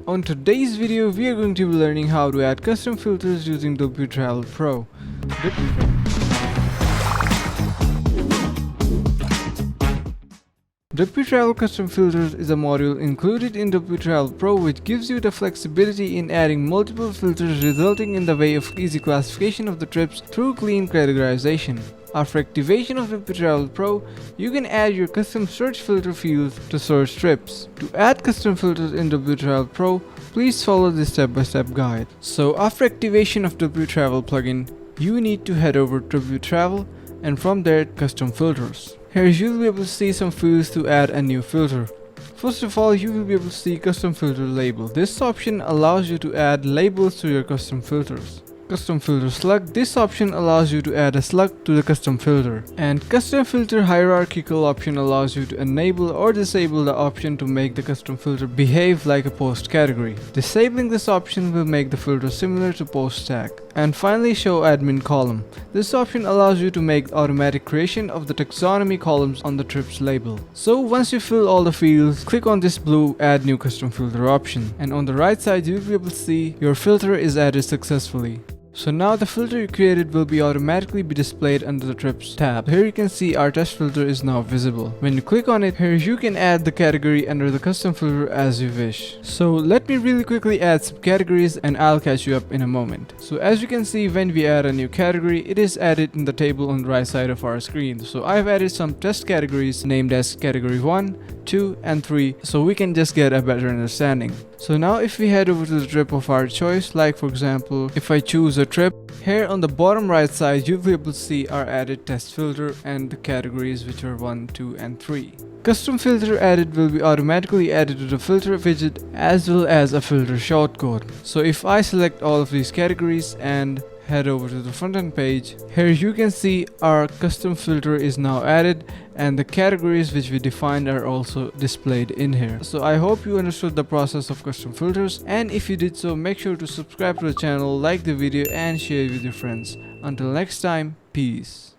On today's video, we are going to be learning how to add custom filters using WPTravel Pro. WPTravel Custom Filters is a module included in WPTravel Pro which gives you the flexibility in adding multiple filters, resulting in the way of easy classification of the trips through clean categorization. After activation of WPTravel Pro, you can add your custom search filter fields to search trips. To add custom filters in WPTravel Pro, please follow this step-by-step guide. So after activation of WPTravel plugin, you need to head over to WPTravel and from there custom filters. Here you will be able to see some fields to add a new filter. First of all, you will be able to see custom filter label. This option allows you to add labels to your custom filters. Custom filter slug. This option allows you to add a slug to the custom filter. And custom filter hierarchical option allows you to enable or disable the option to make the custom filter behave like a post category. Disabling this option will make the filter similar to post tag. And finally, show admin column. This option allows you to make automatic creation of the taxonomy columns on the trips label. So once you fill all the fields, click on this blue add new custom filter option. And on the right side, you'll be able to see your filter is added successfully. So now the filter you created will be automatically displayed under the trips tab. Here you can see our test filter is now visible. When you click on it, here you can add the category under the custom filter as you wish. So let me really quickly add some categories and I'll catch you up in a moment. So as you can see, when we add a new category, it is added in the table on the right side of our screen. So I've added some test categories named as category 1, 2 and 3 so we can just get a better understanding. So now if we head over to the trip of our choice, like for example if I choose a trip, here on the bottom right side you'll be able to see our added test filter and the categories which are 1, 2 and 3. Custom filter added will be automatically added to the filter widget as well as a filter shortcode. So if I select all of these categories and head over to the front end page, here you can see our custom filter is now added and the categories which we defined are also displayed in here. So I hope you understood the process of custom filters, and if you did so, make sure to subscribe to the channel, like the video and share it with your friends. Until next time, peace.